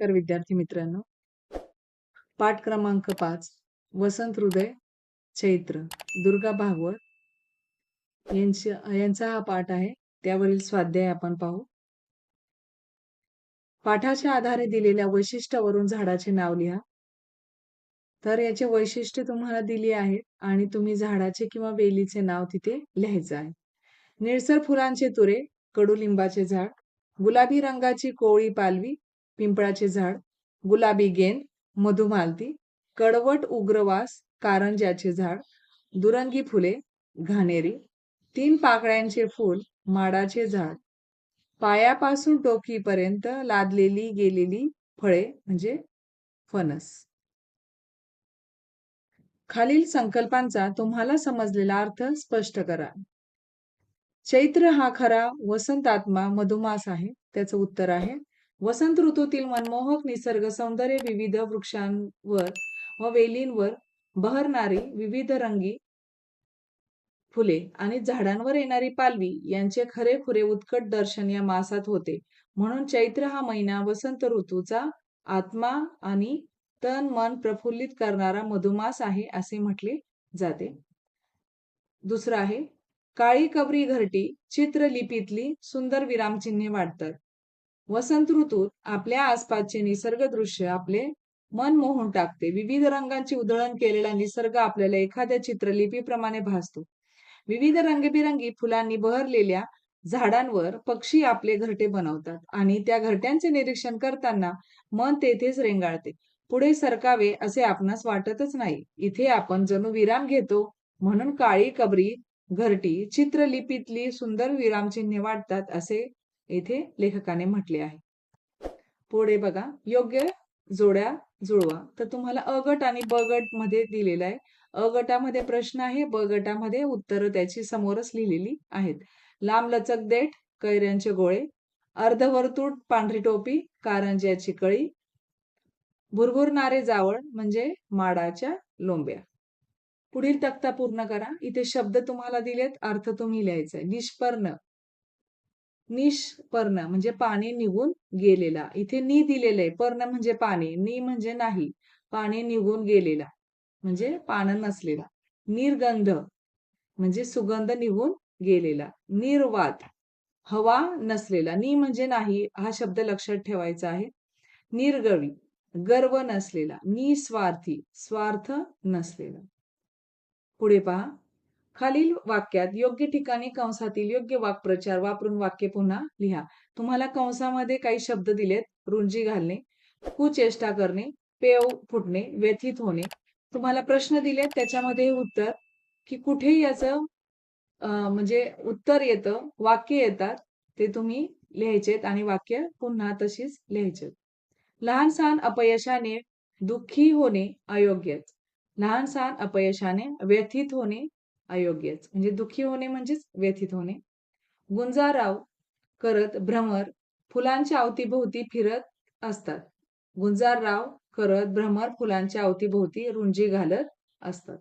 नमस्कार विद्यार्थी मित्रांनो. पाठ क्रमांक 5 वसंत हृदय चैत्र दुर्गा भागवत यांचा हा पाठ आहे. त्यावरील स्वाध्याय आपण पाहू. पाठाच्या आधारे दिलेल्या वैशिष्ट्यावरून झाडाचे नाव लिहा. तर याचे वैशिष्ट्य तुम्हाला दिली आहेत आणि तुम्ही झाडाचे किंवा वेलीचे नाव तिथे लिहायचं आहे. निळसर फुलांचे तुरे, कडुलिंबाचे झाड, गुलाबी रंगाची कोवळी पालवी, पिंपळाचे झाड, गुलाबी गेंद, मधुमालती, कडवट उग्रवास, कारंज्याचे झाड, दुरंगी फुले, घाणेरी, 3 पाकळ्यांचे फूल, माडाचे झाड, पायापासून टोकीपर्यंत लादलेली गेलेली फळे म्हणजे फणस. खालील संकल्पांचा तुम्हाला समजलेला अर्थ स्पष्ट करा. चैत्र हा खरा वसंतात्मा मधुमास आहे. त्याचं उत्तर आहे वसंत ऋतूतील मनमोहक निसर्ग सौंदर्य विविध वृक्षांवर व वेलींवर बहरणारी विविध रंगी फुले आणि झाडांवर येणारी पालवी यांचे खरेखुरे उत्कट दर्शन या मासात होते. म्हणून चैत्र हा महिना वसंत ऋतूचा आत्मा आणि तन मन प्रफुल्लित करणारा मधुमास आहे असे म्हटले जाते. दुसरं आहे काळी कबरी घरटी चित्रलिपीतली सुंदर विरामचिन्हे वाटतात. वसंत ऋतूत आपल्या आसपासचे निसर्ग दृश्य आपले मन मोहून टाकते. विविध रंगांची उधळण केलेला निसर्ग आपल्याला एखाद्या चित्रलिपीप्रमाणे भासतो. विविध रंगबिरंगी फुलांनी बहरलेल्या झाडांवर पक्षी आपले घरटे बनवतात आणि त्या घरट्यांचे निरीक्षण करताना मन तेथेच रेंगाळते. पुढे सरकावे असे आपणास वाटतच नाही. इथे आपण जणू विराम घेतो. म्हणून काळी कबरी घरटी चित्रलिपीतली सुंदर विरामचिन्हे वाटतात असे येथे लेखकाने म्हटले आहे. पुढे बघा योग्य जोड्या जुळवा. तर तुम्हाला अ गट आणि ब गट मध्ये दिलेला आहे. अ गटामध्ये प्रश्न आहे, ब गटामध्ये उत्तरं त्याची समोरच लिहिलेली आहेत. लांब लचक देठ कैऱ्यांचे गोळे, अर्धवर्तुळ पांढरी टोपी कारंज्याची कळी, भुरभुरणारे जावळ म्हणजे माडाच्या लोंब्या. पुढील तक्ता पूर्ण करा. इथे शब्द तुम्हाला दिलेत, अर्थ तुम्ही लिहायचा आहे. निष्पर्ण निष्पर्ण म्हणजे पाणी निघून गेलेला. इथे नि दिलेलं आहे. पर्ण म्हणजे पाणी, नि म्हणजे नाही. पाणी निघून गेलेला म्हणजे पानं नसलेला. निर्गंध म्हणजे सुगंध निघून गेलेला. निर्वात हवा नसलेला. नि म्हणजे नाही हा शब्द लक्षात ठेवायचा आहे. निर्गवी गर्व नसलेला. निस्वार्थी स्वार्थ नसलेला. पुढे पहा. खालील वाक्यात योग्य ठिकाणी कंसातील योग्य वाक्प्रचार वापरून वाक्य पुन्हा लिहा. तुम्हाला कंसामध्ये काही शब्द दिलेत. रुंजी घालणे, कुचेष्टा करणे, पेव फुटणे, व्यथित होणे. तुम्हाला प्रश्न दिलेत त्याच्यामध्ये उत्तर की कुठे याचं म्हणजे उत्तर येतं, वाक्य येतात ते तुम्ही लिहायचेत आणि वाक्य पुन्हा तशीच लिहायचे. लहान सहान अपयशाने दुःखी होणे अयोग्यच. लहान सहान अपयशाने व्यथित होणे अयोग्यच. म्हणजे दुःखी होणे म्हणजेच व्यथित होणे. गुंजाराव करत भ्रमर फुलांच्या अवतीभोवती फिरत असतात. गुंजारराव करत भ्रमर फुलांच्या अवतीभोवती रुंजी घालत असतात.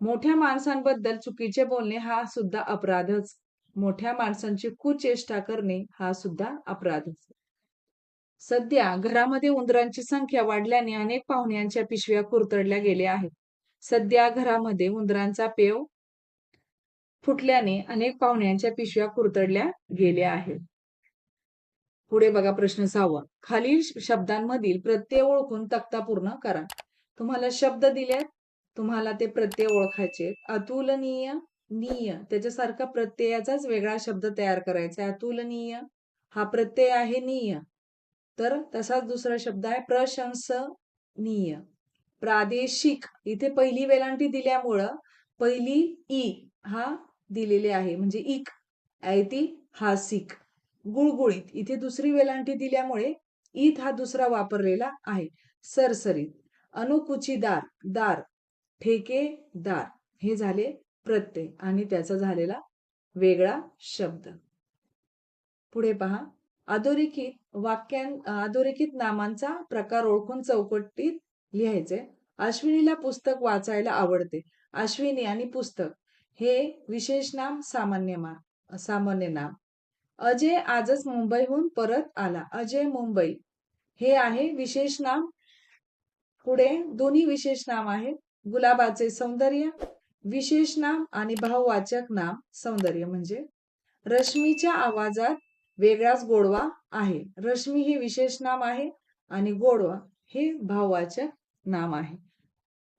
मोठ्या माणसांबद्दल चुकीचे बोलणे हा सुद्धा अपराधच. मोठ्या माणसांची कुचेष्टा करणे हा सुद्धा अपराधच. सध्या घरामध्ये उंदरांची संख्या वाढल्याने अनेक पाहुण्यांच्या पिशव्या कुरतडल्या गेल्या आहेत. सध्या घरामध्ये उंदरांचा पेव फुटल्याने अनेक पाहुण्यांच्या पिशव्या कुरतडल्या गेल्या आहेत. पुढे बघा प्रश्न 6. खालील शब्दांमधील प्रत्यय ओळखून तक्ता पूर्ण करा. तुम्हाला शब्द दिलेत, तुम्हाला ते प्रत्यय ओळखायचे. अतुलनीय, नीय त्याच्यासारखा प्रत्ययाचाच वेगळा शब्द तयार करायचा. अतुलनीय हा प्रत्यय आहे नीय, तर तसाच दुसरा शब्द आहे प्रशंसनीय. प्रादेशिक इथे पहिली वेलांटी दिल्यामुळं पहिली ई हा दिलेले आहे म्हणजे इक. ऐतिहासिक. गुळगुळीत इथे दुसरी वेलांटी दिल्यामुळे ईत हा दुसरा वापरलेला आहे. सरसरीत. अनुकुचीदार दार ठेकेदार हे झाले प्रत्यय आणि त्याचा झालेला वेगळा शब्द. पुढे पहा. अधोरेखित नामांचा प्रकार ओळखून चौकटीत लिहायचे. अश्विनीला पुस्तक वाचायला आवडते. अश्विनी आणि पुस्तक हे विशेष नाम सामान्य नाम. अजय आजच मुंबईहून परत आला. अजय मुंबई हे आहे विशेष नाम. पुढे दोन्ही विशेष नाम आहेत. गुलाबाचे सौंदर्य विशेष नाम आणि भाववाचक नाम. सौंदर्य म्हणजे रश्मीच्या आवाजात वेगळाच गोडवा आहे. रश्मी हे विशेष नाम आहे आणि गोडवा हे भाववाचक नाम आहे.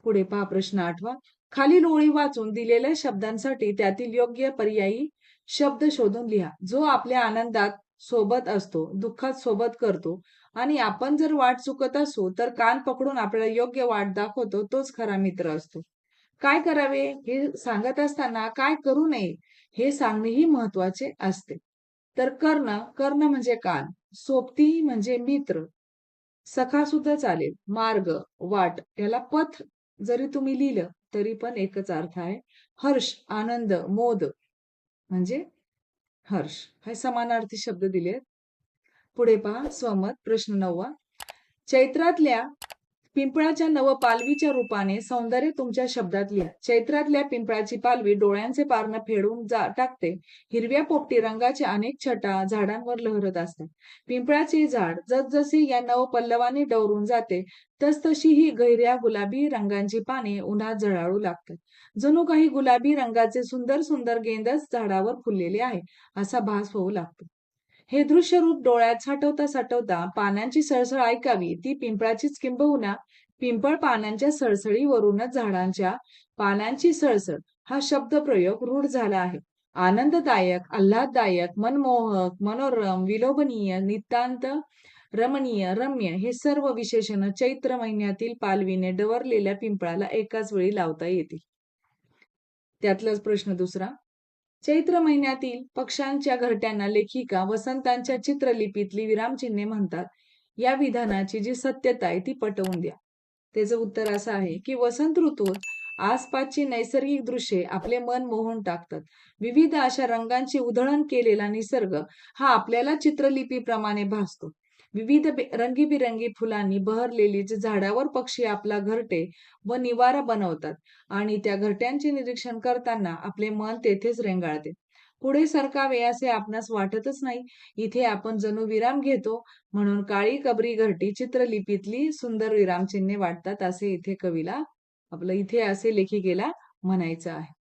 पुढे पहा प्रश्न 8वा. खालील ओळी वाचून दिलेल्या शब्दांसाठी त्यातील योग्य पर्यायी शब्द शोधून लिहा. जो आपल्या आनंदात सोबत असतो, दुःखात सोबत करतो आणि आपण जर वाट चुकत असू तर कान पकडून आपल्याला योग्य वाट दाखवतो, तोच खरा मित्र असतो. काय करावे हे सांगत असताना काय करू नये हे सांगणेही महत्वाचे असते. तर कर्ण म्हणजे कान, सोबती म्हणजे मित्र, सखा सुद्धा चालेल, मार्ग, वाट, याला पथ जरी तुम्ही लिहिलं तरी पण एकच अर्थ आहे. हर्ष, आनंद, मोद म्हणजे हर्ष. हे समानार्थी शब्द दिलेत. पुढे पहा स्वमत. प्रश्न 9वा. चैत्रातल्या पिंपळाच्या नवपालवीच्या रूपाने सौंदर्य तुमच्या शब्दात लिहा. चैत्रातल्या पिंपळाची पालवी डोळ्यांचे पारणं फेडून टाकते. हिरव्या पोपटी रंगाच्या अनेक छटा झाडांवर लहरत असतात. पिंपळाचे झाड जसजशी या नवपल्लवाने डवरून जाते तसतशी ही गहिऱ्या गुलाबी रंगाची पाने उन्हात झळाळू लागतात. जणू काही गुलाबी रंगाचे सुंदर सुंदर गेंदच झाडावर फुललेले आहे असा भास होऊ लागतो. हे दृश्य रूप डोळ्यात साठवता साठवता पानांची सळसळ ऐकावी ती पिंपळाचीच, किंबहुना पिंपळ पानांच्या सळसळीवरूनच झाडांच्या पानांची सळसळ हा शब्दप्रयोग रूढ झाला आहे. आनंददायक, आल्हाददायक, मनमोहक, मनोरम, विलोभनीय, नितांत रमणीय, रम्य हे सर्व विशेषण चैत्र महिन्यातील पालवीने डवरलेल्या पिंपळाला एकाच वेळी लावता येतील. त्यातलाच प्रश्न 2रा. चैत्र महिन्यातील पक्ष्यांच्या घरट्यांना लेखिका वसंतांच्या चित्रलिपीतली विरामचिन्हे म्हणतात. या विधानाची जी सत्यता आहे ती पटवून द्या. त्याचं उत्तर असं आहे की वसंत ऋतूत आसपासची नैसर्गिक दृश्ये आपले मन मोहून टाकतात. विविध अशा रंगांची उधळण केलेला निसर्ग हा आपल्याला चित्रलिपीप्रमाणे भासतो. विविध रंगीबिरंगी फुलांनी बहरलेली झाडावर पक्षी आपला घरटे व निवारा बनवतात आणि त्या घरट्यांचे निरीक्षण करताना आपले मन तेथेच रेंगाळते. पुढे सरकावे असे आपणास वाटतच नाही. इथे आपण जणू विराम घेतो म्हणून काळी कबरी घरटी चित्रलिपीतली सुंदर विरामचिन्हे वाटतात असे इथे कवीला इथे असे लेखिकेला म्हणायचं आहे.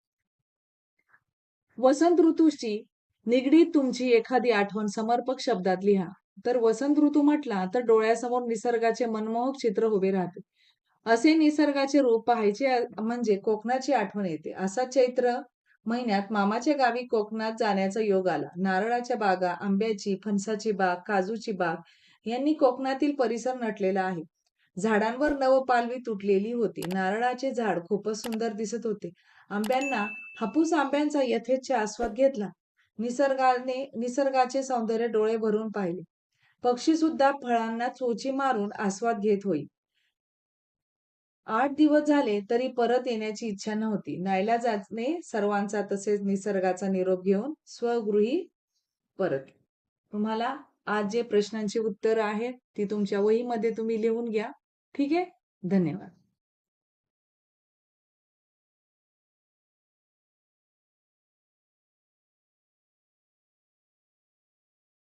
वसंत ऋतूशी निगडीत तुमची एखादी आठवण समर्पक शब्दात लिहा. तर वसंत ऋतू म्हटला तर डोळ्यासमोर निसर्गाचे मनमोहक चित्र उभे राहते. असे निसर्गाचे रूप पाहायचे म्हणजे कोकणाची आठवण येते. असा चैत्र महिन्यात मामाच्या गावी कोकणात जाण्याचा योग आला. नारळाच्या बागा, आंब्याची, फणसाची बाग, काजूची बाग यांनी कोकणातील परिसर नटलेला आहे. झाडांवर नवपालवी तुटलेली होती. नारळाचे झाड खूपच सुंदर दिसत होते. हापूस आंब्यांचा यथेच्छ आस्वाद घेतला. निसर्गाचे सौंदर्य डोळे भरून पाहिले. पक्षी सुद्धा फळांना चोची मारून आस्वाद घेत होई. 8 दिवस झाले तरी परत येण्याची इच्छा नव्हती. नाईलाजाने सर्वांचा तसेच निसर्गाचा निरोप घेऊन स्वगृही परत. तुम्हाला आज जे प्रश्नांची उत्तरं आहेत ती तुमच्या वहीमध्ये तुम्ही लिहून घ्या. ठीक आहे? धन्यवाद.